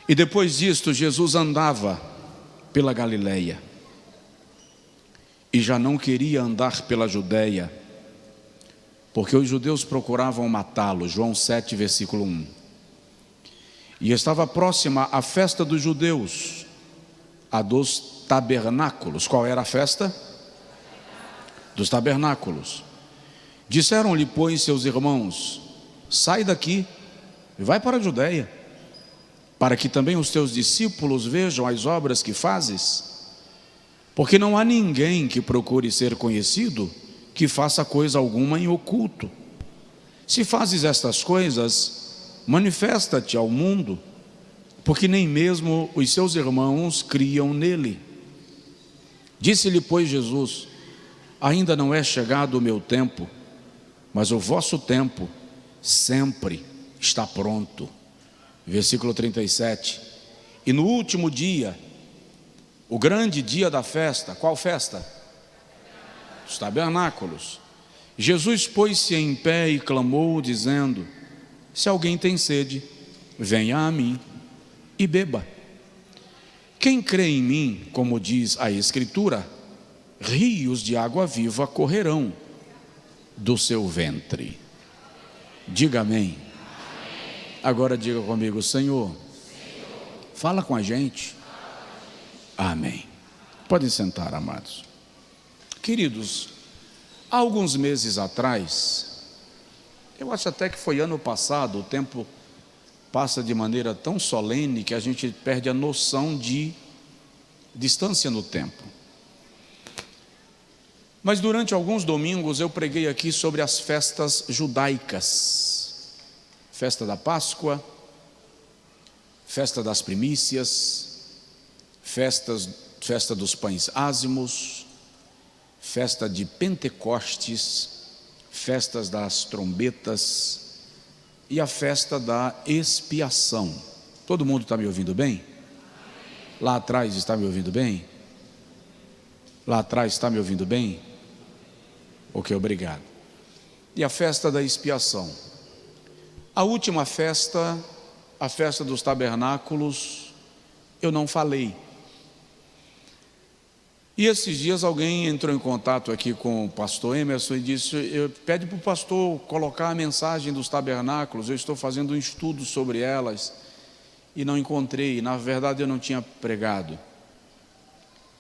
E depois disto, Jesus andava pela Galileia e já não queria andar pela Judéia, porque os judeus procuravam matá-lo. João 7, versículo 1. E estava próxima a festa dos judeus, a dos tabernáculos. Qual era a festa? Dos tabernáculos. Disseram-lhe, pois, seus irmãos: sai daqui e vai para a Judéia, para que também os teus discípulos vejam as obras que fazes. Porque não há ninguém que procure ser conhecido que faça coisa alguma em oculto. Se fazes estas coisas, manifesta-te ao mundo, porque nem mesmo os seus irmãos criam nele. Disse-lhe, pois, Jesus: ainda não é chegado o meu tempo, mas o vosso tempo sempre está pronto. Versículo 37. E no último dia, o grande dia da festa, qual festa? Os tabernáculos. Jesus pôs-se em pé e clamou, dizendo: se alguém tem sede, venha a mim e beba. Quem crê em mim, como diz a Escritura, rios de água viva correrão do seu ventre. Diga amém. Agora diga comigo: Senhor, fala com a gente. Amém. Podem sentar, amados. Queridos, há alguns meses atrás, eu acho até que foi ano passado, o tempo passa de maneira tão solene que a gente perde a noção de distância no tempo. Mas durante alguns domingos eu preguei aqui sobre as festas judaicas: festa da Páscoa, festa das primícias, festa dos pães ázimos, festa de Pentecostes, festas das trombetas e a festa da expiação. Todo mundo está me ouvindo bem? Lá atrás está me ouvindo bem? Lá atrás está me ouvindo bem? Ok, obrigado. E a festa da expiação. A última festa, a festa dos tabernáculos, eu não falei. E esses dias alguém entrou em contato aqui com o pastor Emerson e disse: pede para o pastor colocar a mensagem dos tabernáculos, eu estou fazendo um estudo sobre elas e não encontrei, na verdade eu não tinha pregado.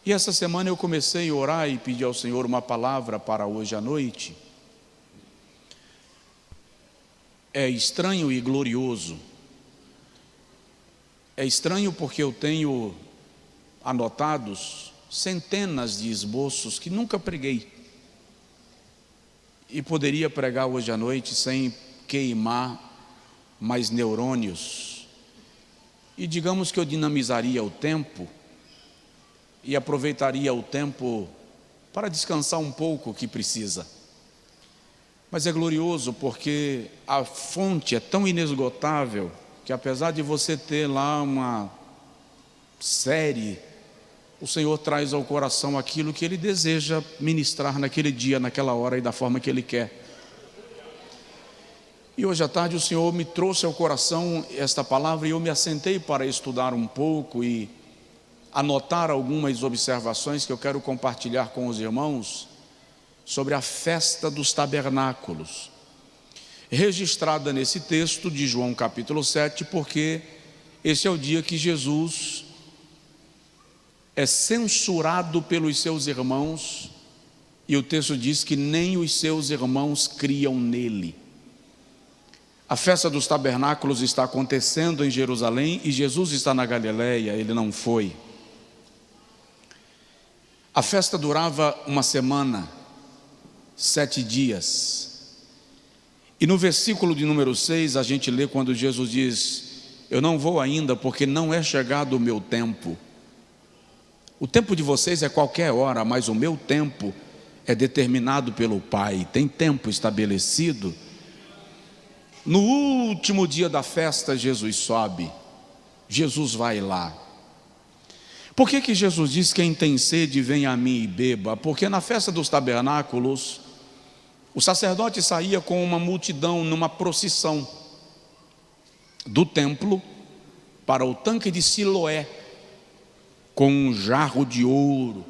E essa semana eu comecei a orar e pedir ao Senhor uma palavra para hoje à noite. É estranho e glorioso. É estranho porque eu tenho anotados centenas de esboços que nunca preguei, e poderia pregar hoje à noite sem queimar mais neurônios, e digamos que eu dinamizaria o tempo e aproveitaria o tempo para descansar um pouco o que precisa. Mas é glorioso porque a fonte é tão inesgotável que, apesar de você ter lá uma série, o Senhor traz ao coração aquilo que Ele deseja ministrar naquele dia, naquela hora e da forma que Ele quer. E hoje à tarde o Senhor me trouxe ao coração esta palavra e eu me assentei para estudar um pouco e anotar algumas observações que eu quero compartilhar com os irmãos sobre a festa dos tabernáculos, registrada nesse texto de João capítulo 7, porque esse é o dia que Jesus é censurado pelos seus irmãos, e o texto diz que nem os seus irmãos criam nele. A festa dos tabernáculos está acontecendo em Jerusalém e Jesus está na Galileia, ele não foi. A festa durava uma semana, 7 dias. E no versículo de número 6 a gente lê quando Jesus diz: eu não vou ainda porque não é chegado o meu tempo. O tempo de vocês é qualquer hora, mas o meu tempo é determinado pelo Pai, tem tempo estabelecido. No último dia da festa, Jesus sobe, Jesus vai lá. Por que Jesus diz: quem tem sede, venha a mim e beba? Porque na festa dos tabernáculos, o sacerdote saía com uma multidão numa procissão do templo para o tanque de Siloé com um jarro de ouro.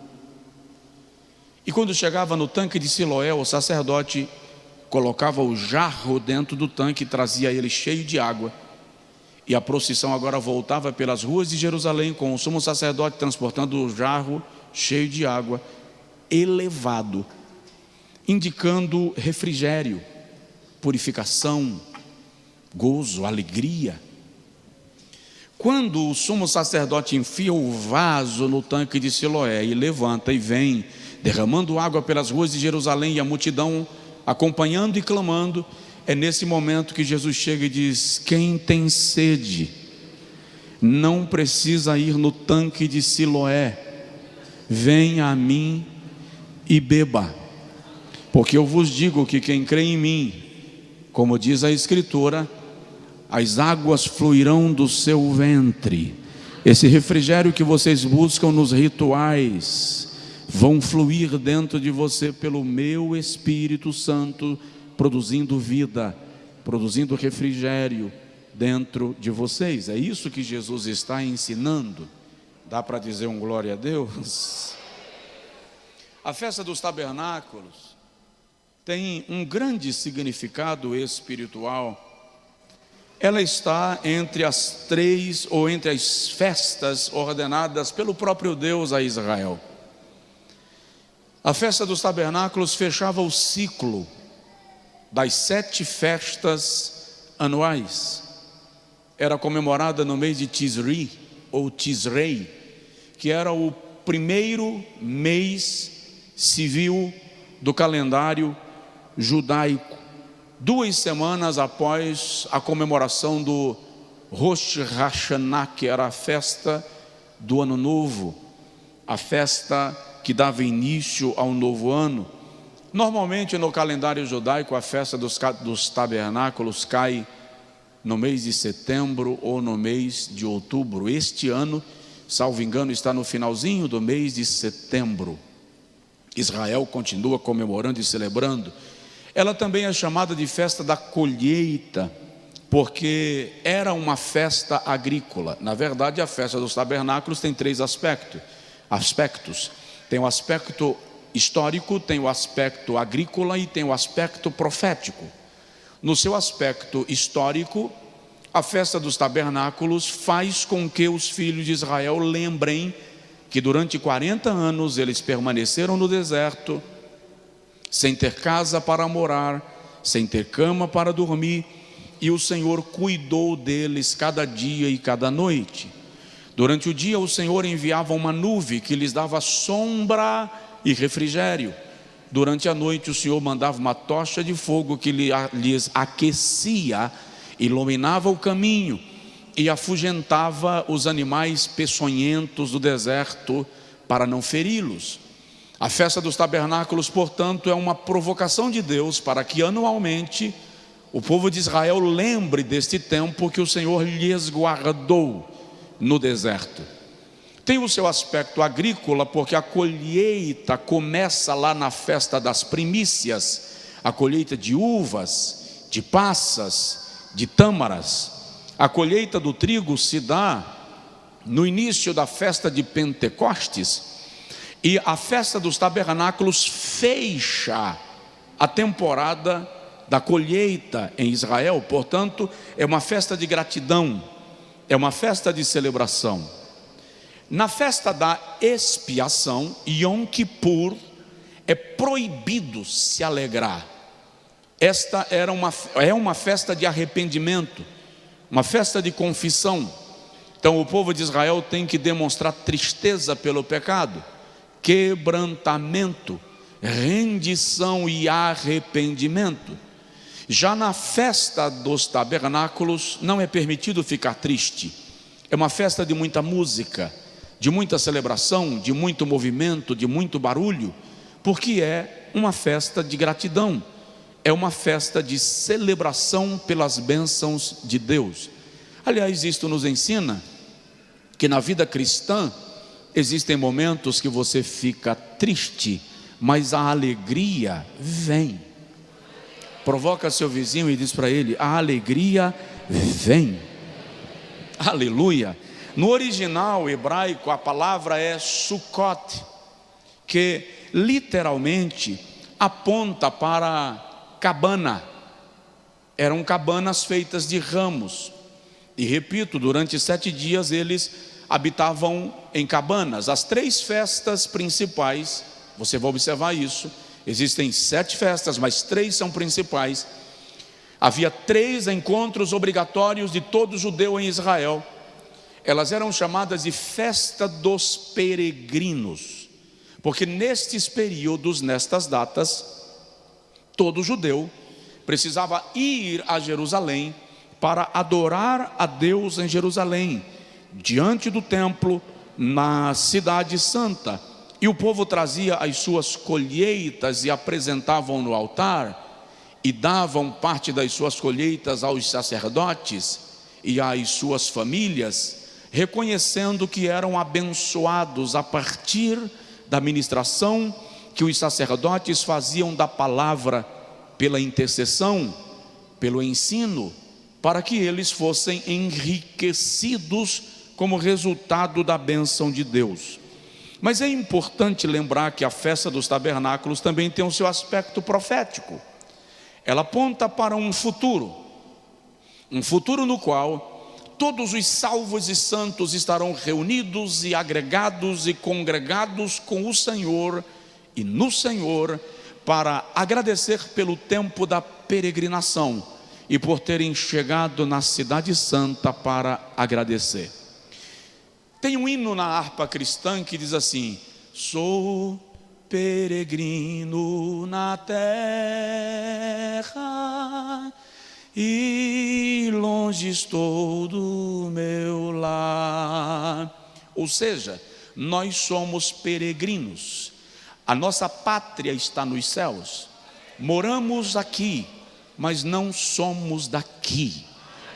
E quando chegava no tanque de Siloé, o sacerdote colocava o jarro dentro do tanque e trazia ele cheio de água. E a procissão agora voltava pelas ruas de Jerusalém com o sumo sacerdote transportando o jarro cheio de água, elevado, indicando refrigério, purificação, gozo, alegria. Quando o sumo sacerdote enfia o vaso no tanque de Siloé e levanta e vem, derramando água pelas ruas de Jerusalém, e a multidão acompanhando e clamando, é nesse momento que Jesus chega e diz: quem tem sede, não precisa ir no tanque de Siloé, venha a mim e beba, porque eu vos digo que quem crê em mim, como diz a Escritura, as águas fluirão do seu ventre. Esse refrigério que vocês buscam nos rituais vão fluir dentro de você pelo meu Espírito Santo, produzindo vida, produzindo refrigério dentro de vocês. É isso que Jesus está ensinando. Dá para dizer um glória a Deus? A festa dos tabernáculos tem um grande significado espiritual. Ela está entre as 3 ou entre as festas ordenadas pelo próprio Deus a Israel. A festa dos tabernáculos fechava o ciclo das 7 festas anuais. Era comemorada no mês de Tisri ou Tisrei, que era o primeiro mês civil do calendário judaico, 2 semanas após a comemoração do Rosh Hashanah, que era a festa do Ano Novo, a festa que dava início ao novo ano. Normalmente no calendário judaico a festa dos tabernáculos cai no mês de setembro ou no mês de outubro. Este ano, salvo engano, está no finalzinho do mês de setembro. Israel continua comemorando e celebrando. Ela também é chamada de festa da colheita, porque era uma festa agrícola. Na verdade, a festa dos tabernáculos tem 3 aspectos. Tem o aspecto histórico, tem o aspecto agrícola e tem o aspecto profético. No seu aspecto histórico, a festa dos tabernáculos faz com que os filhos de Israel lembrem que durante 40 anos eles permaneceram no deserto, sem ter casa para morar, sem ter cama para dormir, e o Senhor cuidou deles cada dia e cada noite. Durante o dia o Senhor enviava uma nuvem que lhes dava sombra e refrigério. Durante a noite o Senhor mandava uma tocha de fogo que lhes aquecia, iluminava o caminho e afugentava os animais peçonhentos do deserto para não feri-los. A festa dos tabernáculos, portanto, é uma provocação de Deus para que anualmente o povo de Israel lembre deste tempo que o Senhor lhes guardou no deserto. Tem o seu aspecto agrícola, porque a colheita começa lá na festa das primícias, a colheita de uvas, de passas, de tâmaras. A colheita do trigo se dá no início da festa de Pentecostes, e a festa dos tabernáculos fecha a temporada da colheita em Israel. Portanto, é uma festa de gratidão, é uma festa de celebração. Na festa da expiação, Yom Kippur, é proibido se alegrar. Esta é uma festa de arrependimento, uma festa de confissão. Então o povo de Israel tem que demonstrar tristeza pelo pecado, quebrantamento, rendição e arrependimento. Já na festa dos tabernáculos não é permitido ficar triste. É uma festa de muita música, de muita celebração, de muito movimento, de muito barulho, porque é uma festa de gratidão, é uma festa de celebração pelas bênçãos de Deus. Aliás, isto nos ensina que na vida cristã existem momentos que você fica triste, mas a alegria vem. Provoca seu vizinho e diz para ele: a alegria vem. Aleluia. No original hebraico a palavra é Sukkot, que literalmente aponta para cabana. Eram cabanas feitas de ramos. E repito, durante 7 dias eles habitavam em cabanas. As 3 festas principais, você vai observar isso, existem 7 festas, mas 3 são principais. Havia 3 encontros obrigatórios de todo judeu em Israel. Elas eram chamadas de festa dos peregrinos, porque nestes períodos, nestas datas, todo judeu precisava ir a Jerusalém para adorar a Deus em Jerusalém, diante do templo, na cidade santa. E o povo trazia as suas colheitas e apresentavam no altar, e davam parte das suas colheitas aos sacerdotes e às suas famílias, reconhecendo que eram abençoados a partir da ministração que os sacerdotes faziam da palavra, pela intercessão, pelo ensino, para que eles fossem enriquecidos como resultado da bênção de Deus. Mas é importante lembrar que a festa dos tabernáculos também tem o seu aspecto profético. Ela aponta para um futuro no qual todos os salvos e santos estarão reunidos e agregados e congregados com o Senhor e no Senhor, para agradecer pelo tempo da peregrinação e por terem chegado na cidade santa para agradecer. Tem um hino na harpa cristã que diz assim: sou peregrino na terra e longe estou do meu lar. Ou seja, nós somos peregrinos. A nossa pátria está nos céus. Moramos aqui, mas não somos daqui.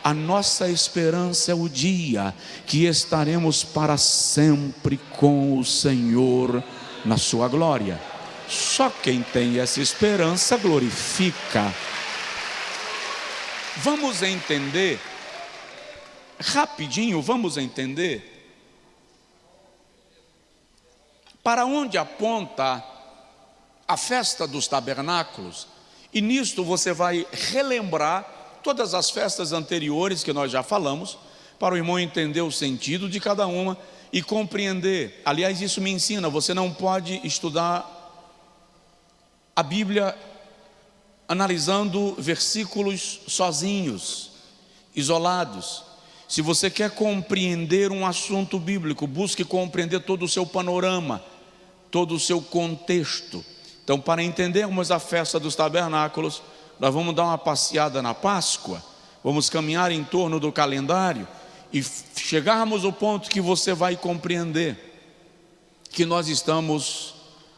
A nossa esperança é o dia que estaremos para sempre com o Senhor na sua glória. Só quem tem essa esperança glorifica. Vamos entender, rapidinho, vamos entender para onde aponta a festa dos tabernáculos. E nisto você vai relembrar todas as festas anteriores que nós já falamos, para o irmão entender o sentido de cada uma e compreender. Aliás, isso me ensina, você não pode estudar a Bíblia analisando versículos sozinhos, isolados. Se você quer compreender um assunto bíblico, busque compreender todo o seu panorama, todo o seu contexto. Então, para entendermos a festa dos tabernáculos, nós vamos dar uma passeada na Páscoa, vamos caminhar em torno do calendário e chegarmos ao ponto que você vai compreender que nós estamos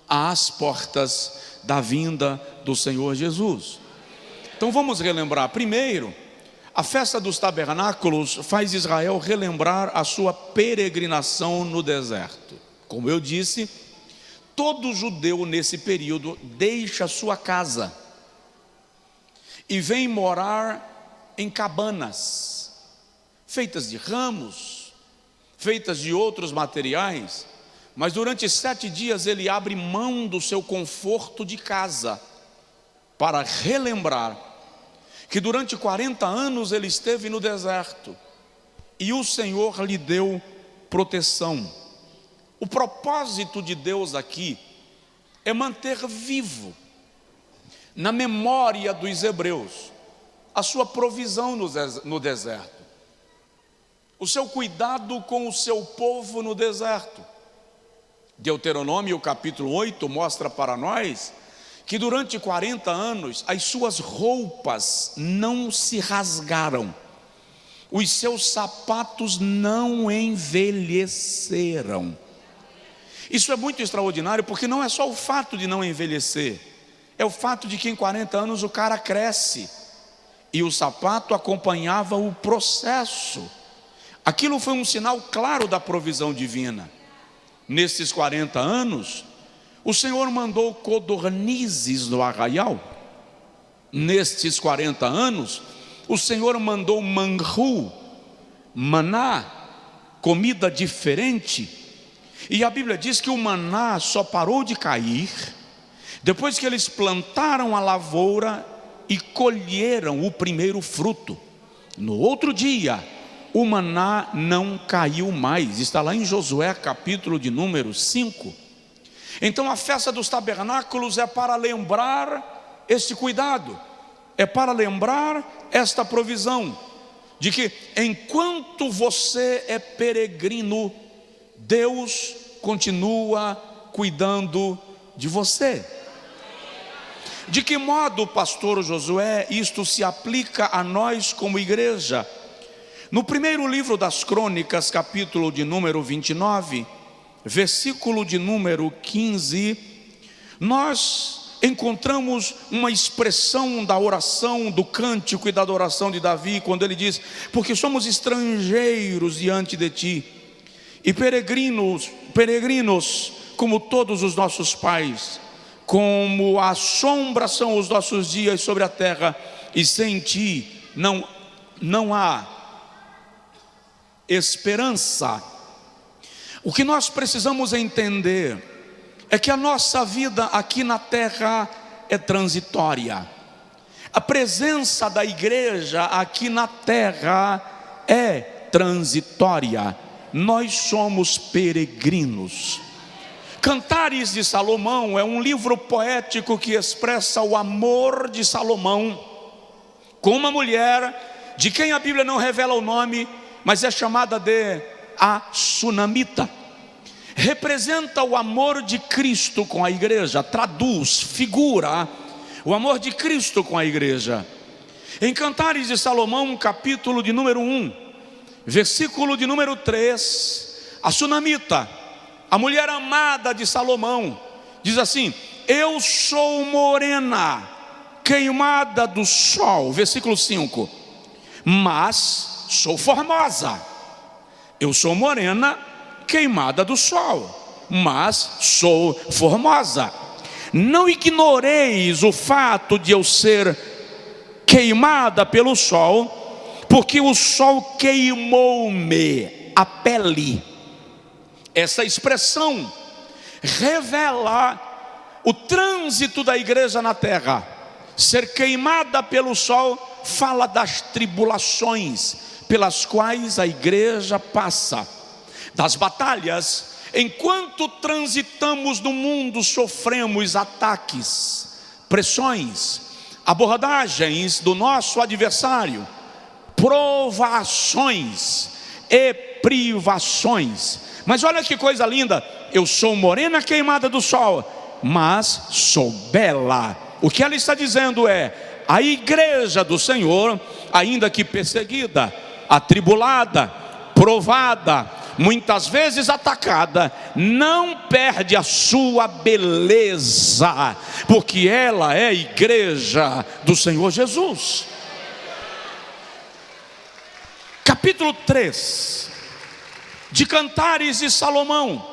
às portas da vinda do Senhor Jesus. Então vamos relembrar. Primeiro, a festa dos tabernáculos faz Israel relembrar a sua peregrinação no deserto. Como eu disse, todo judeu nesse período deixa sua casa e vem morar em cabanas, feitas de ramos, feitas de outros materiais, mas durante 7 dias ele abre mão do seu conforto de casa, para relembrar que durante 40 anos ele esteve no deserto, e o Senhor lhe deu proteção. O propósito de Deus aqui é manter vivo, na memória dos hebreus, a sua provisão no deserto, o seu cuidado com o seu povo no deserto. Deuteronômio capítulo 8 mostra para nós que durante 40 anos as suas roupas não se rasgaram, os seus sapatos não envelheceram. Isso é muito extraordinário, porque não é só o fato de não envelhecer, é o fato de que em 40 anos o cara cresce, e o sapato acompanhava o processo. Aquilo foi um sinal claro da provisão divina. Nesses 40 anos, o Senhor mandou codornizes no arraial. Nestes 40 anos, o Senhor mandou manru, maná, comida diferente. E a Bíblia diz que o maná só parou de cair depois que eles plantaram a lavoura e colheram o primeiro fruto. No outro dia, o maná não caiu mais. Está lá em Josué, capítulo de número 5. Então a festa dos tabernáculos é para lembrar este cuidado, é para lembrar esta provisão, de que enquanto você é peregrino, Deus continua cuidando de você. De que modo, pastor Josué, isto se aplica a nós como igreja? No primeiro livro das Crônicas, capítulo de número 29, versículo de número 15, nós encontramos uma expressão da oração, do cântico e da adoração de Davi, quando ele diz: porque somos estrangeiros diante de ti, e peregrinos como todos os nossos pais, como a sombra são os nossos dias sobre a terra, e sem ti não há esperança. O que nós precisamos entender é que a nossa vida aqui na terra é transitória. A presença da igreja aqui na terra é transitória. Nós somos peregrinos. Cantares de Salomão é um livro poético que expressa o amor de Salomão com uma mulher de quem a Bíblia não revela o nome, mas é chamada de a Sunamita. Representa o amor de Cristo com a igreja, traduz, figura o amor de Cristo com a igreja. Em Cantares de Salomão, capítulo de número 1, versículo de número 3, a Sunamita, a mulher amada de Salomão, diz assim: eu sou morena, queimada do sol. Versículo 5, mas sou formosa. Eu sou morena, queimada do sol, mas sou formosa. Não ignoreis o fato de eu ser queimada pelo sol, porque o sol queimou-me a pele. Essa expressão revela o trânsito da igreja na terra. Ser queimada pelo sol fala das tribulações pelas quais a igreja passa, das batalhas. Enquanto transitamos no mundo, sofremos ataques, pressões, abordagens do nosso adversário, provações e privações. Mas olha que coisa linda: eu sou morena queimada do sol, mas sou bela. O que ela está dizendo é: a igreja do Senhor, ainda que perseguida, atribulada, provada, muitas vezes atacada, não perde a sua beleza, porque ela é a igreja do Senhor Jesus. Capítulo 3 de Cantares de Salomão,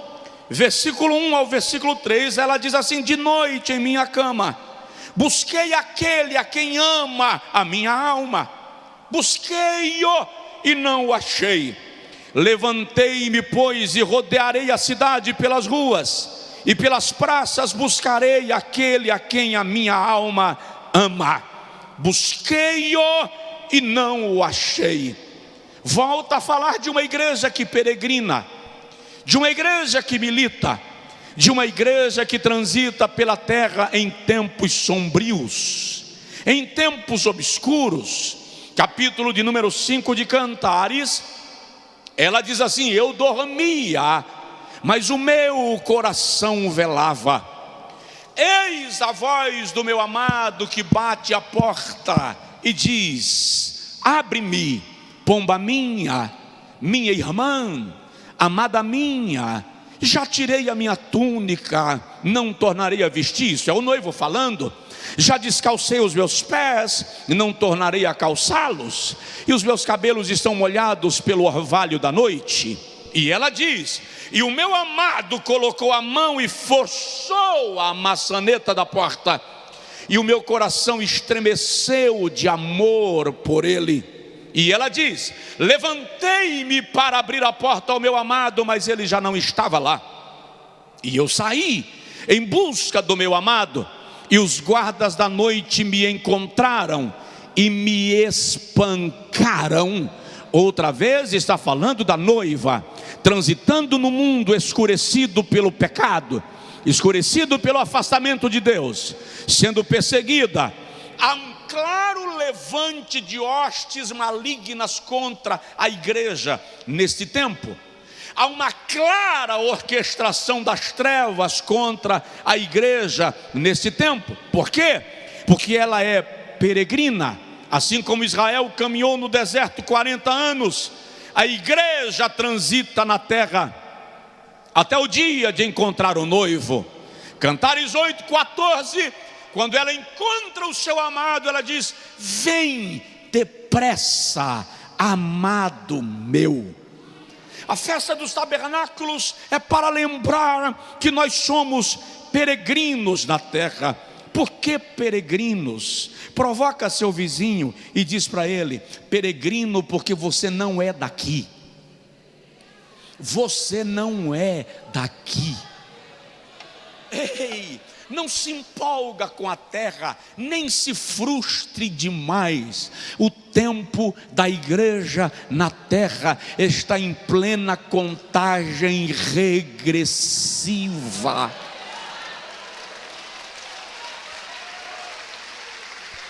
versículo 1 ao versículo 3, ela diz assim: de noite em minha cama busquei aquele a quem ama a minha alma, busquei-o e não o achei. Levantei-me, pois, e rodearei a cidade pelas ruas, e pelas praças buscarei aquele a quem a minha alma ama. Busquei-o e não o achei. Volta a falar de uma igreja que peregrina, de uma igreja que milita, de uma igreja que transita pela terra em tempos sombrios, em tempos obscuros. Capítulo de número 5 de Cantares, ela diz assim: eu dormia, mas o meu coração velava. Eis a voz do meu amado que bate à porta e diz: abre-me, pomba minha, minha irmã, amada minha. Já tirei a minha túnica, não tornarei a vestir. Isso é o noivo falando. Já descalcei os meus pés, não tornarei a calçá-los. E os meus cabelos estão molhados pelo orvalho da noite. E ela diz: e o meu amado colocou a mão e forçou a maçaneta da porta, e o meu coração estremeceu de amor por ele. E ela diz: levantei-me para abrir a porta ao meu amado, mas ele já não estava lá. E eu saí em busca do meu amado, e os guardas da noite me encontraram e me espancaram. Outra vez está falando da noiva, transitando no mundo escurecido pelo pecado, escurecido pelo afastamento de Deus, sendo perseguida. Há um claro levante de hostes malignas contra a igreja neste tempo. Há uma clara orquestração das trevas contra a igreja neste tempo. Por quê? Porque ela é peregrina. Assim como Israel caminhou no deserto 40 anos, a igreja transita na terra até o dia de encontrar o noivo. Cantares 8:14, quando ela encontra o seu amado, ela diz: vem depressa, amado meu. A festa dos tabernáculos é para lembrar que nós somos peregrinos na terra. Por que peregrinos? Provoca seu vizinho e diz para ele: peregrino porque você não é daqui. Você não é daqui. Ei, não se empolga com a terra, nem se frustre demais. O tempo da igreja na terra está em plena contagem regressiva.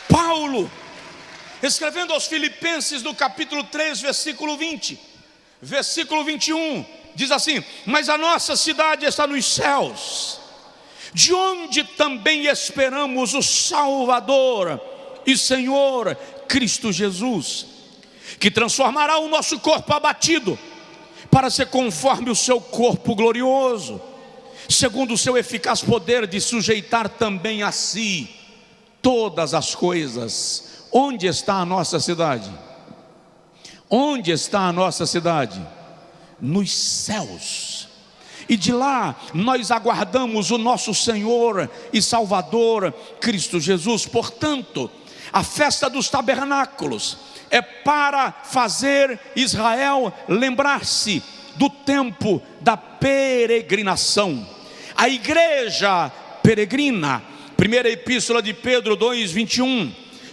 Paulo, escrevendo aos Filipenses no capítulo 3, versículo 20, versículo 21, diz assim: mas a nossa cidade está nos céus, de onde também esperamos o Salvador e Senhor Cristo Jesus, que transformará o nosso corpo abatido para ser conforme o seu corpo glorioso, segundo o seu eficaz poder de sujeitar também a si todas as coisas. Onde está a nossa cidade? Onde está a nossa cidade? Nos céus. E de lá nós aguardamos o nosso Senhor e Salvador Cristo Jesus. Portanto, a festa dos tabernáculos é para fazer Israel lembrar-se do tempo da peregrinação. A igreja peregrina. Primeira epístola de Pedro 2:21,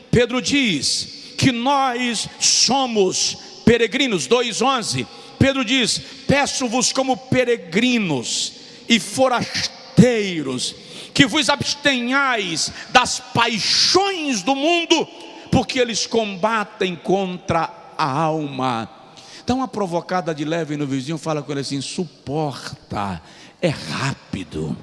Pedro diz que nós somos peregrinos. 2:11, Pedro diz: peço-vos como peregrinos e forasteiros, que vos abstenhais das paixões do mundo, porque eles combatem contra a alma. Dá uma provocada de leve no vizinho, fala com ele assim: suporta, é rápido.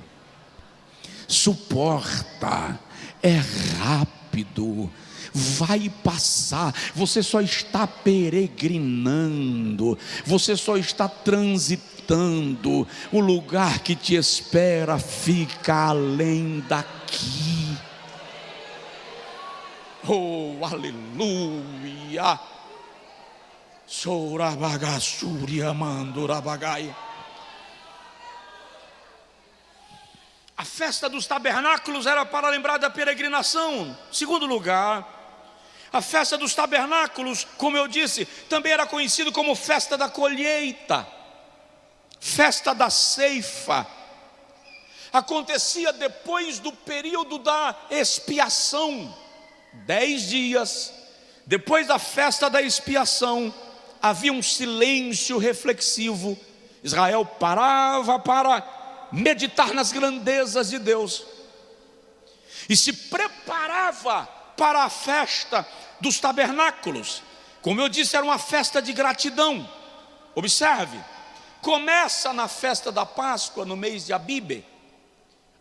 Suporta, é rápido, vai passar. Você só está peregrinando, você só está transitando. O lugar que te espera fica além daqui. Oh, aleluia. Sourabagassuri amandurabagai. A festa dos tabernáculos era para lembrar da peregrinação. Segundo lugar, a festa dos tabernáculos, como eu disse, também era conhecido como festa da colheita, festa da ceifa. Acontecia depois do período da expiação. 10 dias depois da festa da expiação, havia um silêncio reflexivo. Israel parava para meditar nas grandezas de Deus e se preparava para a festa dos tabernáculos. Como eu disse, era uma festa de gratidão. Observe, começa na festa da Páscoa, no mês de Abibe,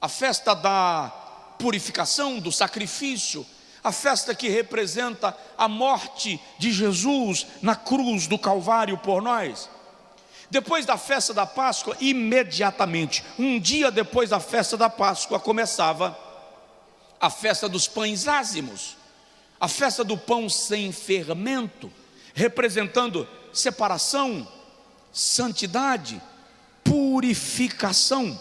a festa da purificação, do sacrifício, a festa que representa a morte de Jesus na cruz do Calvário por nós. Depois da festa da Páscoa, imediatamente, um dia depois da festa da Páscoa, começava a festa dos pães ázimos, a festa do pão sem fermento, representando separação, santidade, purificação.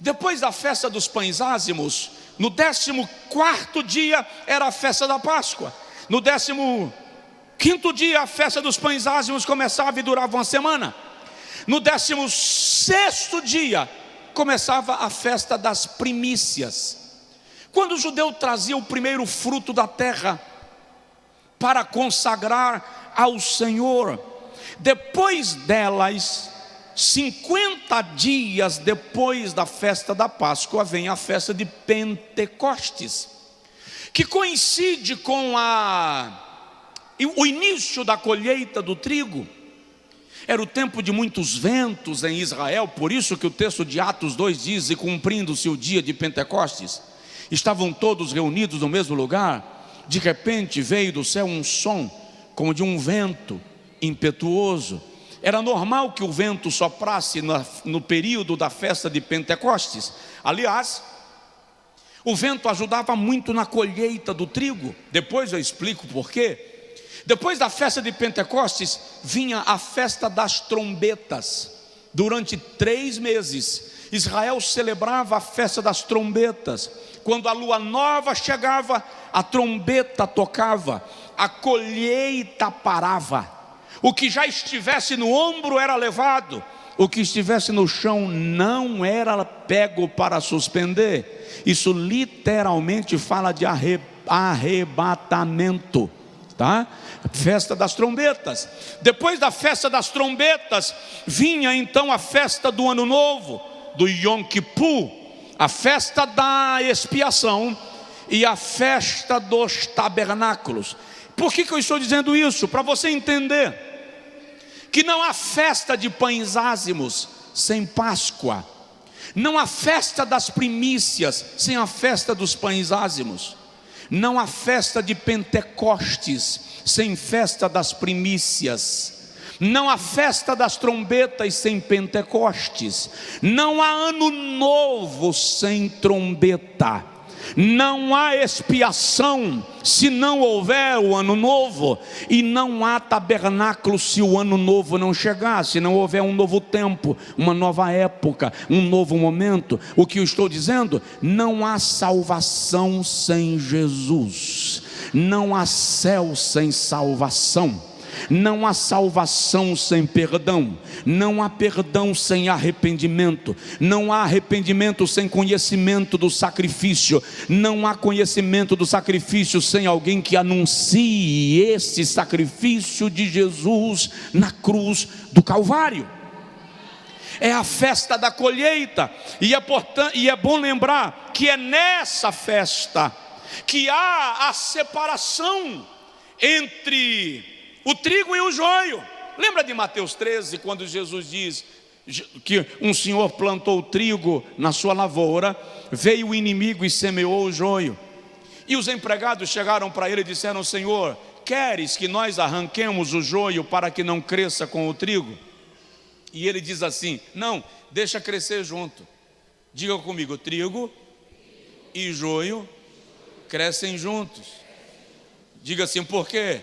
Depois da festa dos pães ázimos, no 14º dia era a festa da Páscoa. No 15º quinto dia, a festa dos pães ázimos começava e durava uma semana. No 16º dia, começava a festa das primícias, quando o judeu trazia o primeiro fruto da terra para consagrar ao Senhor. Depois delas, 50 dias depois da festa da Páscoa, vem a festa de Pentecostes, que coincide com o início da colheita do trigo. Era o tempo de muitos ventos em Israel, por isso que o texto de Atos 2 diz: e cumprindo-se o dia de Pentecostes, estavam todos reunidos no mesmo lugar. De repente veio do céu um som, como de um vento impetuoso. Era normal que o vento soprasse no período da festa de Pentecostes. Aliás, o vento ajudava muito na colheita do trigo. Depois eu explico por quê. Depois da festa de Pentecostes, vinha a festa das trombetas. Durante 3 meses, Israel celebrava a festa das trombetas. Quando a lua nova chegava, a trombeta tocava, a colheita parava. O que já estivesse no ombro era levado, o que estivesse no chão não era pego para suspender. Isso literalmente fala de arrebatamento, tá? Festa das trombetas. Depois da festa das trombetas, vinha então a festa do ano novo, do Yom Kippur, a festa da expiação e a festa dos tabernáculos. Por que eu estou dizendo isso? Para você entender que não há festa de pães ázimos sem Páscoa, não há festa das primícias sem a festa dos pães ázimos, não há festa de Pentecostes sem festa das primícias, não há festa das trombetas sem Pentecostes, não há ano novo sem trombeta, não há expiação se não houver o ano novo, e não há tabernáculo se o ano novo não chegar, se não houver um novo tempo, uma nova época, um novo momento. O que eu estou dizendo? Não há salvação sem Jesus, não há céu sem salvação, não há salvação sem perdão, não há perdão sem arrependimento, não há arrependimento sem conhecimento do sacrifício, não há conhecimento do sacrifício sem alguém que anuncie esse sacrifício de Jesus na cruz do Calvário. É a festa da colheita, e é bom lembrar que é nessa festa que há a separação entre o trigo e o joio. Lembra de Mateus 13, quando Jesus diz que um senhor plantou o trigo na sua lavoura, veio o inimigo e semeou o joio, e os empregados chegaram para ele e disseram: Senhor, queres que nós arranquemos o joio para que não cresça com o trigo? E ele diz assim: não, deixa crescer junto. Diga comigo: trigo e joio crescem juntos. Diga assim: por quê?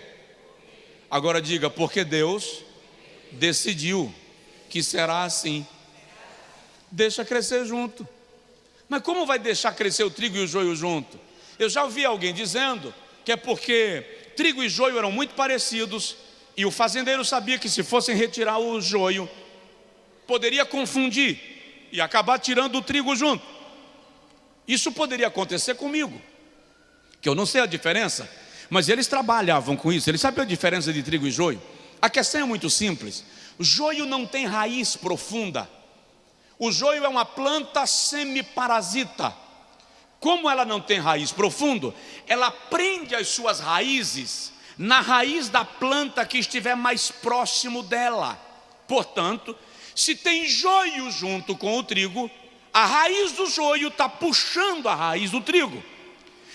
Agora diga: porque Deus decidiu que será assim. Deixa crescer junto. Mas como vai deixar crescer o trigo e o joio junto? Eu já ouvi alguém dizendo que é porque trigo e joio eram muito parecidos, e o fazendeiro sabia que se fossem retirar o joio, poderia confundir e acabar tirando o trigo junto. Isso poderia acontecer comigo, que eu não sei a diferença, mas eles trabalhavam com isso, eles sabiam a diferença de trigo e joio. A questão é muito simples: o joio não tem raiz profunda. O joio é uma planta semiparasita. Como ela não tem raiz profunda, ela prende as suas raízes na raiz da planta que estiver mais próximo dela. Portanto, se tem joio junto com o trigo, a raiz do joio está puxando a raiz do trigo.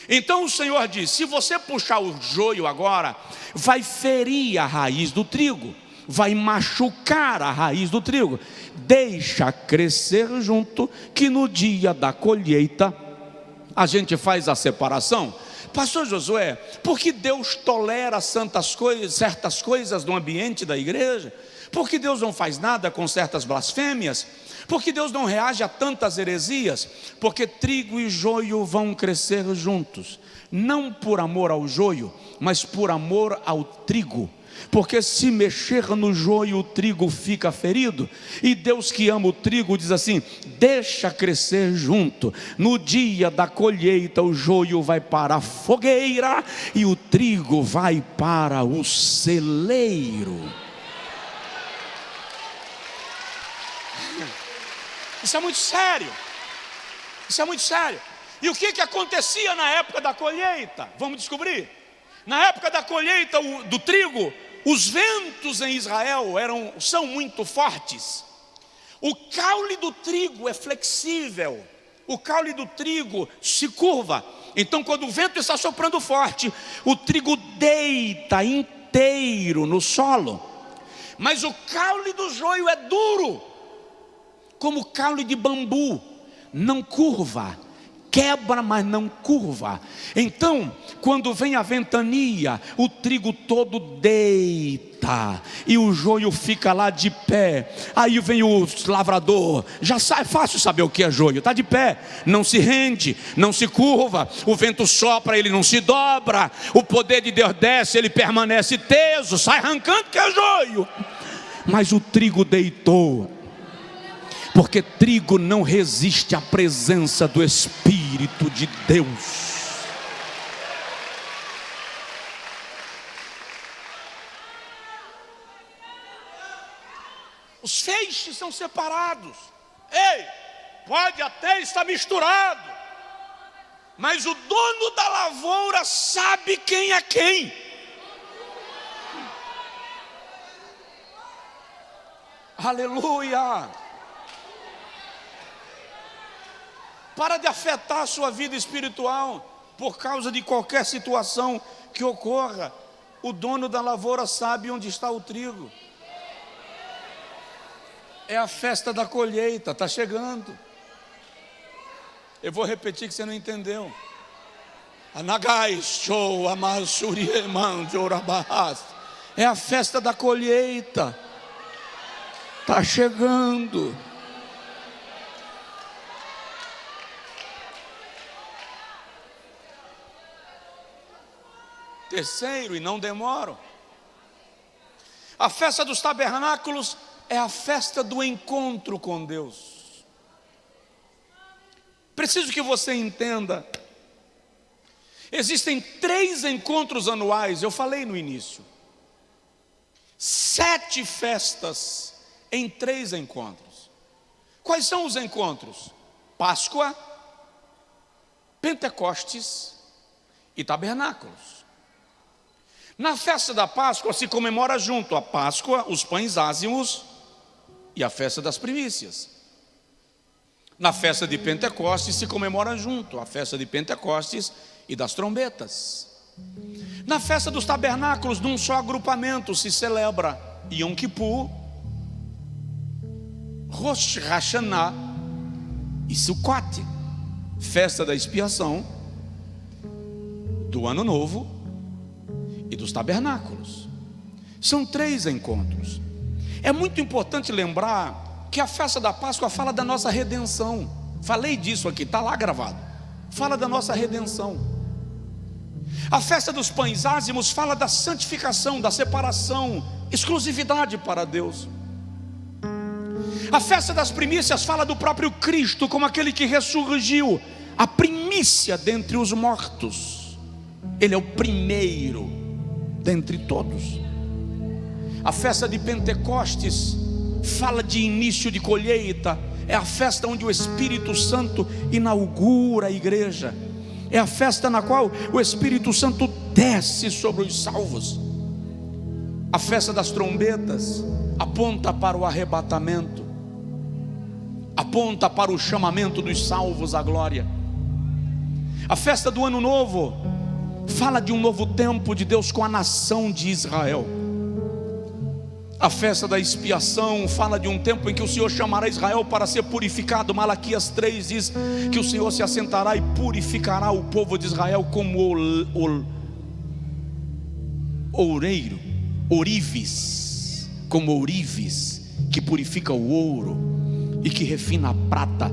Então o Senhor diz: se você puxar o joio agora, vai ferir a raiz do trigo, vai machucar a raiz do trigo. Deixa crescer junto, que no dia da colheita a gente faz a separação. Pastor Josué, por que Deus tolera certas coisas no ambiente da igreja? Por que Deus não faz nada com certas blasfêmias? Por que Deus não reage a tantas heresias? Porque trigo e joio vão crescer juntos, não por amor ao joio, mas por amor ao trigo. Porque se mexer no joio, o trigo fica ferido. E Deus, que ama o trigo, diz assim: deixa crescer junto. No dia da colheita, o joio vai para a fogueira e o trigo vai para o celeiro. Isso é muito sério. Isso é muito sério. E o que acontecia na época da colheita? Vamos descobrir. Na época da colheita do trigo, os ventos em Israel são muito fortes. O caule do trigo é flexível. O caule do trigo se curva. Então, quando o vento está soprando forte, o trigo deita inteiro no solo. Mas o caule do joio é duro, como o caule de bambu, não curva. Quebra, mas não curva. Então, quando vem a ventania, o trigo todo deita e o joio fica lá de pé. Aí vem o lavrador, já é fácil saber o que é joio. Está de pé, não se rende, não se curva. O vento sopra, ele não se dobra. O poder de Deus desce, ele permanece teso, sai arrancando, que é joio. Mas o trigo deitou, porque trigo não resiste à presença do Espírito de Deus. Os feixes são separados. Ei, pode até estar misturado, mas o dono da lavoura sabe quem é quem. Aleluia! Para de afetar a sua vida espiritual por causa de qualquer situação que ocorra. O dono da lavoura sabe onde está o trigo. É a festa da colheita, está chegando. Eu vou repetir que você não entendeu. É a festa da colheita, está chegando. Terceiro, e não demoro, a festa dos tabernáculos é a festa do encontro com Deus. Preciso que você entenda, existem 3 encontros anuais, eu falei no início, 7 festas em 3 encontros. Quais são os encontros? Páscoa, Pentecostes e tabernáculos. Na festa da Páscoa se comemora junto a Páscoa, os pães ázimos e a festa das primícias. Na festa de Pentecostes se comemora junto a festa de Pentecostes e das trombetas. Na festa dos tabernáculos, num só agrupamento, se celebra Yom Kippur, Rosh Hashanah e Sukkot, festa da expiação, do Ano Novo e dos tabernáculos. São 3 encontros. É muito importante lembrar que a festa da Páscoa fala da nossa redenção. Falei disso aqui, está lá gravado. Fala da nossa redenção. A festa dos pães ázimos fala da santificação, da separação, exclusividade para Deus. A festa das primícias fala do próprio Cristo como aquele que ressurgiu, a primícia dentre os mortos. Ele é o primeiro dentre todos. A festa de Pentecostes fala de início de colheita. É a festa onde o Espírito Santo inaugura a igreja. É a festa na qual o Espírito Santo desce sobre os salvos. A festa das trombetas aponta para o arrebatamento, aponta para o chamamento dos salvos à glória. A festa do Ano Novo fala de um novo tempo de Deus com a nação de Israel. A festa da expiação fala de um tempo em que o Senhor chamará Israel para ser purificado. Malaquias 3 diz que o Senhor se assentará e purificará o povo de Israel como oureiro, ourives, como ourives, que purifica o ouro e que refina a prata.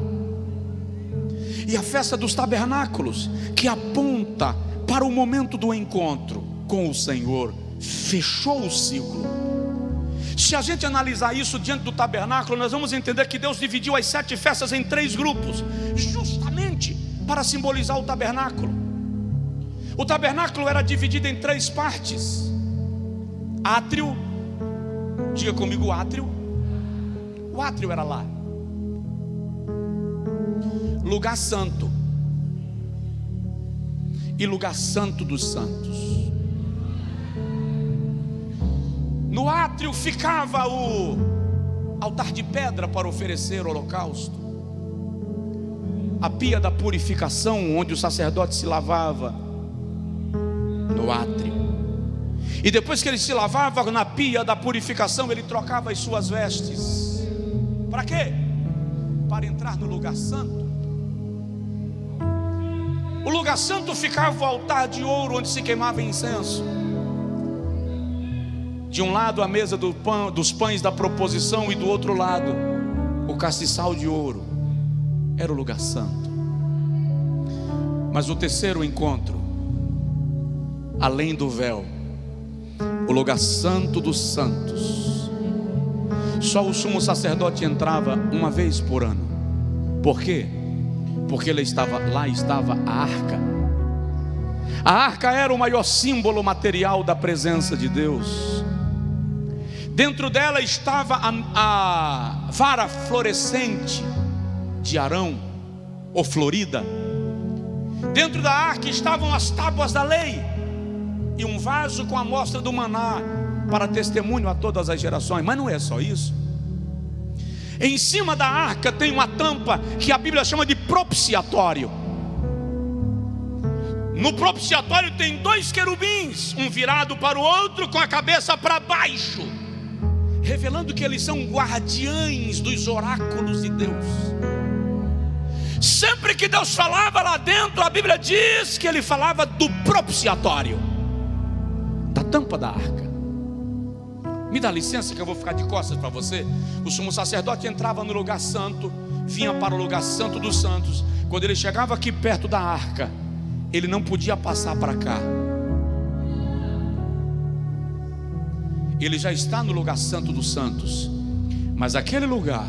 E a festa dos tabernáculos, que aponta para o momento do encontro com o Senhor, fechou o ciclo. Se a gente analisar isso diante do tabernáculo, nós vamos entender que Deus dividiu as 7 festas em 3 grupos, justamente para simbolizar o tabernáculo. O tabernáculo era dividido em 3 partes: átrio, diga comigo, átrio. O átrio era lá. Lugar santo e lugar santo dos santos. No átrio ficava o altar de pedra para oferecer holocausto, a pia da purificação, onde o sacerdote se lavava no átrio. E depois que ele se lavava na pia da purificação, ele trocava as suas vestes. Para quê? Para entrar no lugar santo. O lugar santo ficava o altar de ouro, onde se queimava incenso. De um lado a mesa dos pães da proposição, e do outro lado o castiçal de ouro. Era o lugar santo. Mas o terceiro encontro, além do véu, o lugar santo dos santos, só o sumo sacerdote entrava uma vez por ano. Por quê? Porque lá estava a arca. A arca era o maior símbolo material da presença de Deus. Dentro dela estava a vara florescente de Arão, ou florida. Dentro da arca estavam as tábuas da lei e um vaso com a amostra do maná, para testemunho a todas as gerações. Mas não é só isso. Em cima da arca tem uma tampa que a Bíblia chama de propiciatório. No propiciatório tem 2 querubins, um virado para o outro com a cabeça para baixo, revelando que eles são guardiães dos oráculos de Deus. Sempre que Deus falava lá dentro, a Bíblia diz que ele falava do propiciatório, da tampa da arca. Me dá licença que eu vou ficar de costas para você. O sumo sacerdote entrava no lugar santo, vinha para o lugar santo dos santos. Quando ele chegava aqui perto da arca, ele não podia passar para cá. Ele já está no lugar santo dos santos, mas aquele lugar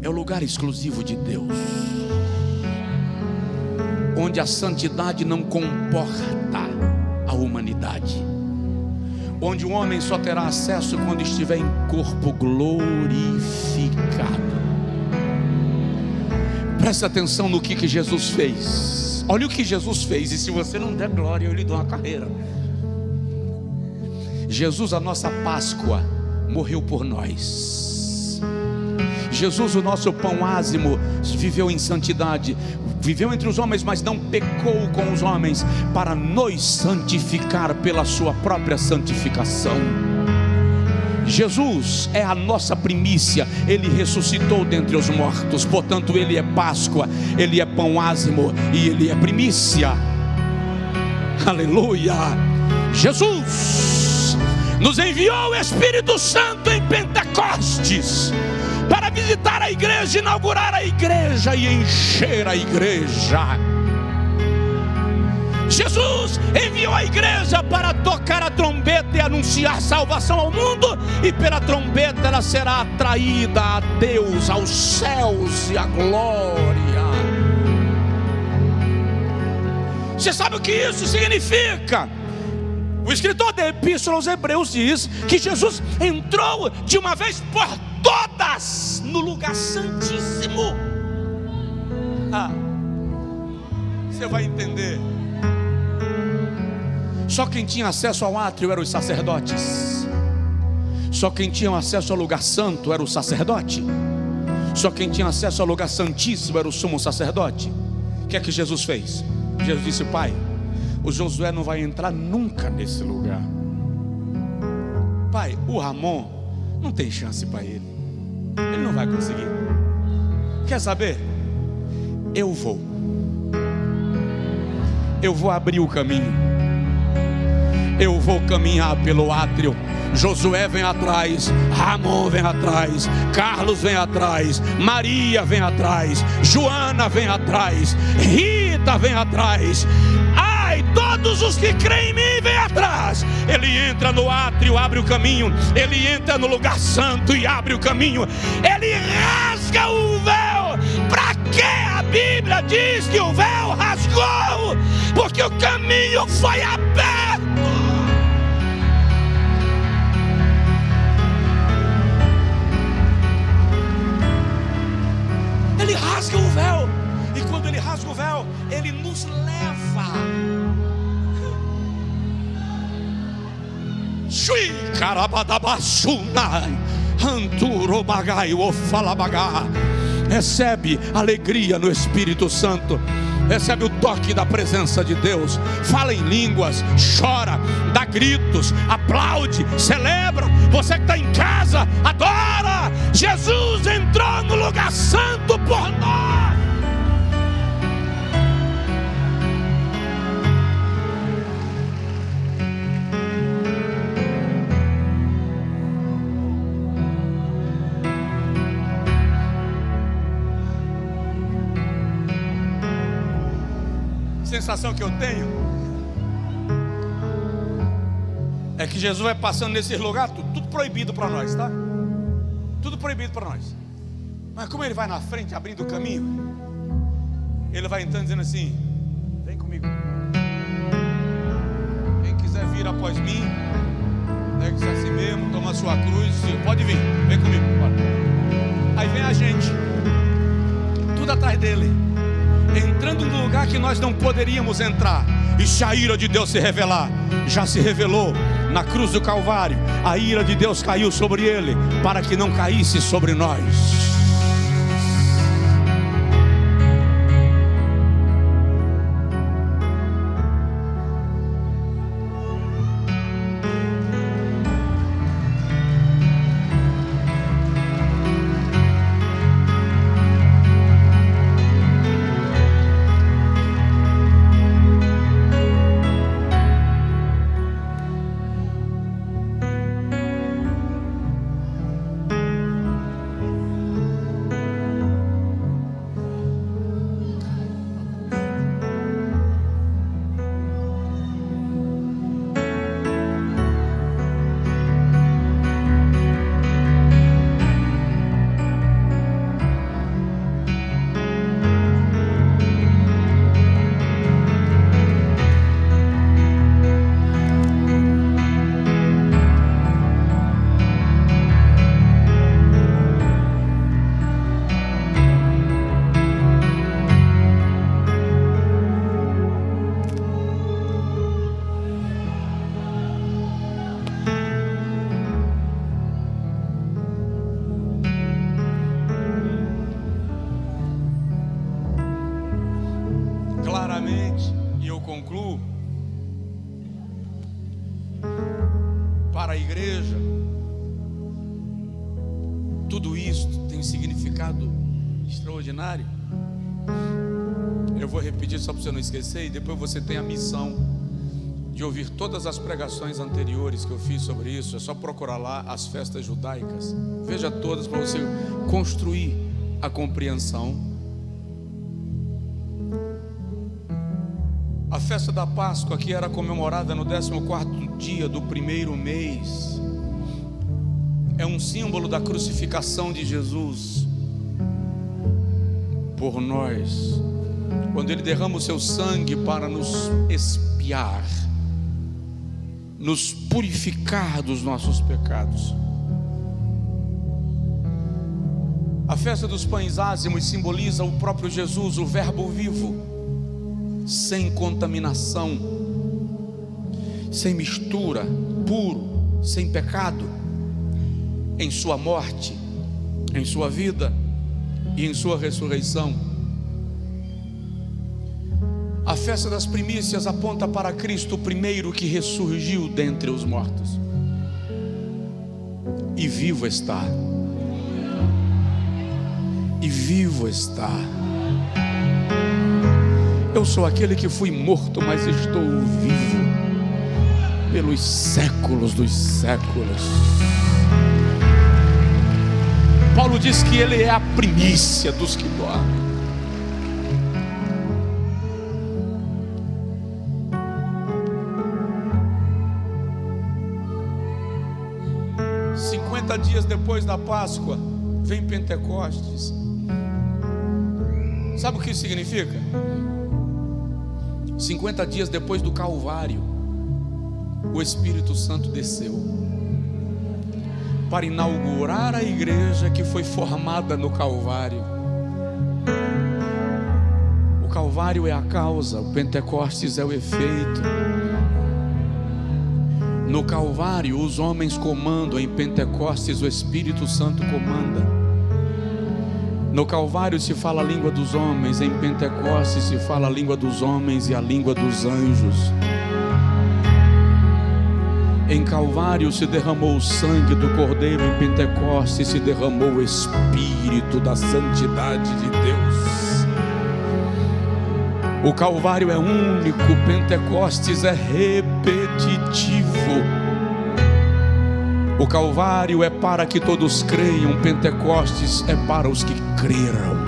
é o lugar exclusivo de Deus, onde a santidade não comporta a humanidade, onde o homem só terá acesso quando estiver em corpo glorificado. Presta atenção no que Jesus fez. Olha o que Jesus fez. E se você não der glória, eu lhe dou uma carreira. Jesus, a nossa Páscoa, morreu por nós. Jesus, o nosso pão ázimo, viveu em santidade, viveu entre os homens, mas não pecou com os homens, para nos santificar pela sua própria santificação. Jesus é a nossa primícia. Ele ressuscitou dentre os mortos, portanto ele é Páscoa, ele é pão ázimo e ele é primícia. Aleluia. Jesus nos enviou o Espírito Santo em Pentecostes para visitar a igreja, inaugurar a igreja e encher a igreja. Jesus enviou a igreja para tocar a trombeta e anunciar salvação ao mundo, e pela trombeta ela será atraída a Deus, aos céus e à glória. Você sabe o que isso significa? O escritor da Epístola aos Hebreus diz que Jesus entrou de uma vez por todas no lugar santíssimo. Você vai entender. Só quem tinha acesso ao átrio eram os sacerdotes. Só quem tinha acesso ao lugar santo era o sacerdote. Só quem tinha acesso ao lugar santíssimo era o sumo sacerdote. O que é que Jesus fez? Jesus disse: Pai, o Josué não vai entrar nunca nesse lugar. Pai, o Ramon não tem chance para ele. Ele não vai conseguir. Quer saber? Eu vou abrir o caminho. eu vou caminhar pelo átrio. Josué vem atrás, Ramon vem atrás, Carlos vem atrás, Maria vem atrás, Joana vem atrás, Rita vem atrás. Ai, todos os que creem em mim vêm atrás. Ele entra no átrio, abre o caminho. Ele entra no lugar santo e abre o caminho. Ele rasga o véu. Para que a Bíblia diz que o véu rasgou? Porque o caminho foi aberto. Ele rasga o véu. E quando ele rasga o véu, ele nos leva. Shui carabadabasunai, anturobagai ofalabagá. Recebe alegria no Espírito Santo. Recebe o toque da presença de Deus. Fala em línguas, chora, dá gritos, aplaude, celebra. Você que está em casa, adora. Jesus entrou no lugar santo por nós. A sensação que eu tenho é que Jesus vai passando nesses lugares, tudo proibido para nós, tá? Tudo proibido para nós. Mas como ele vai na frente, abrindo o caminho, ele vai entrando dizendo assim: vem comigo. Quem quiser vir após mim, negue-se a si mesmo, toma a sua cruz, pode vir, vem comigo, bora. Aí vem a gente, tudo atrás dele, entrando no lugar que nós não poderíamos entrar. E se a ira de Deus se revelar, já se revelou na cruz do Calvário. A ira de Deus caiu sobre ele, para que não caísse sobre nós. E eu concluo, para a igreja, tudo isso tem significado extraordinário. Eu vou repetir só para você não esquecer, e depois você tem a missão de ouvir todas as pregações anteriores que eu fiz sobre isso. É só procurar lá as festas judaicas, veja todas para você construir a compreensão. A festa da Páscoa que era comemorada no 14º dia do primeiro mês é um símbolo da crucificação de Jesus por nós, quando Ele derrama o seu sangue para nos expiar, nos purificar dos nossos pecados. A festa dos pães ázimos simboliza o próprio Jesus, o Verbo vivo, sem contaminação, sem mistura, puro, sem pecado, em sua morte, em sua vida e em sua ressurreição. A festa das primícias aponta para Cristo, o primeiro que ressurgiu dentre os mortos, e vivo está, e vivo está. Eu sou aquele que fui morto, mas estou vivo. pelos séculos dos séculos. Paulo diz que Ele é a primícia dos que dormem. Dias depois da Páscoa, vem Pentecostes. Sabe o que isso significa? 50 dias depois do Calvário, o Espírito Santo desceu para inaugurar a igreja que foi formada no Calvário. O Calvário é a causa, o Pentecostes é o efeito. No Calvário os homens comandam, em Pentecostes o Espírito Santo comanda. No Calvário se fala a língua dos homens, em Pentecostes se fala a língua dos homens e a língua dos anjos. Em Calvário se derramou o sangue do Cordeiro, em Pentecostes se derramou o Espírito da santidade de Deus. O Calvário é único, Pentecostes é repetitivo. O Calvário é para que todos creiam, Pentecostes é para os que creram.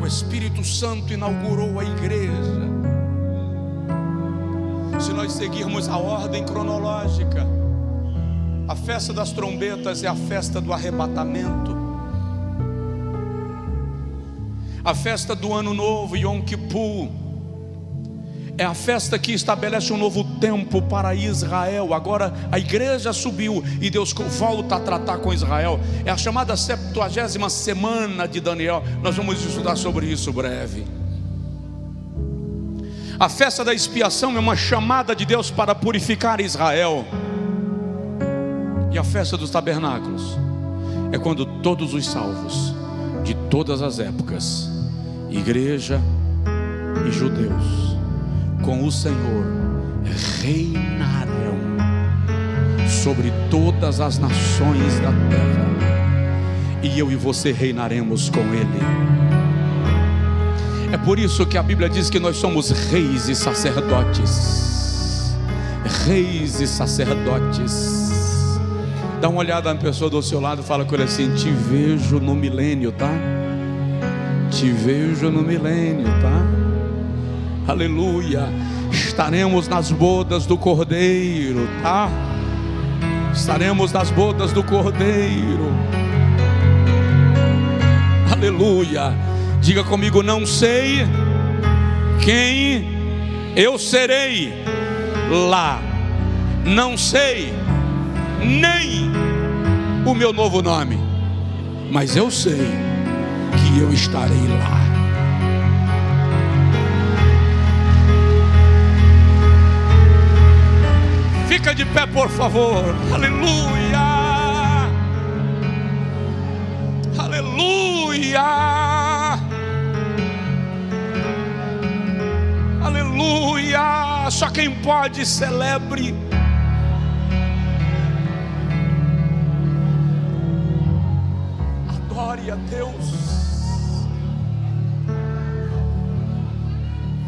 O Espírito Santo inaugurou a igreja. Se nós seguirmos a ordem cronológica, a festa das trombetas é a festa do arrebatamento. A festa do Ano Novo, Yom Kippur, é a festa que estabelece um novo tempo para Israel. Agora a igreja subiu e Deus volta a tratar com Israel. É a chamada 70ª semana de Daniel. Nós vamos estudar sobre isso breve. A festa da expiação é uma chamada de Deus para purificar Israel. E a festa dos tabernáculos é quando todos os salvos de todas as épocas, igreja e judeus, com o Senhor reinarão sobre todas as nações da terra, e eu e você reinaremos com Ele. É por isso que a Bíblia diz que nós somos reis e sacerdotes. Reis e sacerdotes. Dá uma olhada na pessoa do seu lado e fala com ele assim: te vejo no milênio, tá? Te vejo no milênio, tá? Aleluia. Estaremos nas bodas do Cordeiro, tá? Estaremos nas bodas do Cordeiro. Aleluia. Diga comigo: não sei quem eu serei lá, não sei nem o meu novo nome, mas eu sei que eu estarei lá. Fica de pé, por favor. Aleluia. Aleluia. Aleluia. Só quem pode, celebre. Adore a Deus.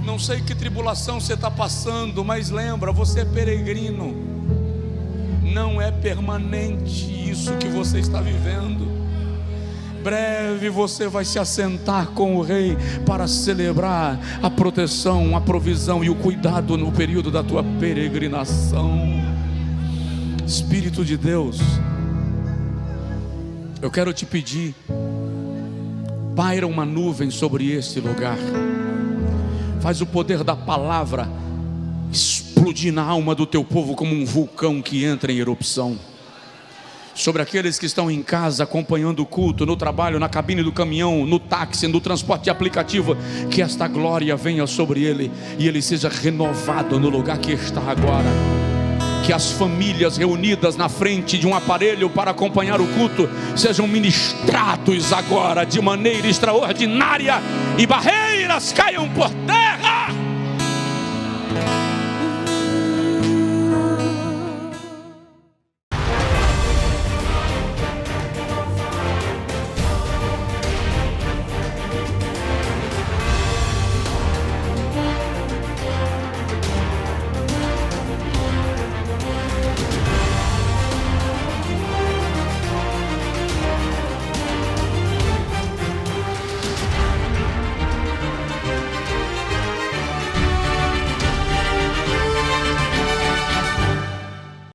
Não sei que tribulação você está passando, mas lembra, você é peregrino. Não é permanente isso que você está vivendo. Breve você vai se assentar com o Rei para celebrar a proteção, a provisão e o cuidado no período da tua peregrinação. Espírito de Deus, eu quero te pedir, paira uma nuvem sobre esse lugar. Faz o poder da palavra explodir na alma do teu povo como um vulcão que entra em erupção. Sobre aqueles que estão em casa acompanhando o culto, no trabalho, na cabine do caminhão, no táxi, no transporte de aplicativo, que esta glória venha sobre ele e ele seja renovado no lugar que está agora. Que as famílias reunidas na frente de um aparelho para acompanhar o culto sejam ministrados agora de maneira extraordinária, e barreiras caiam por terra.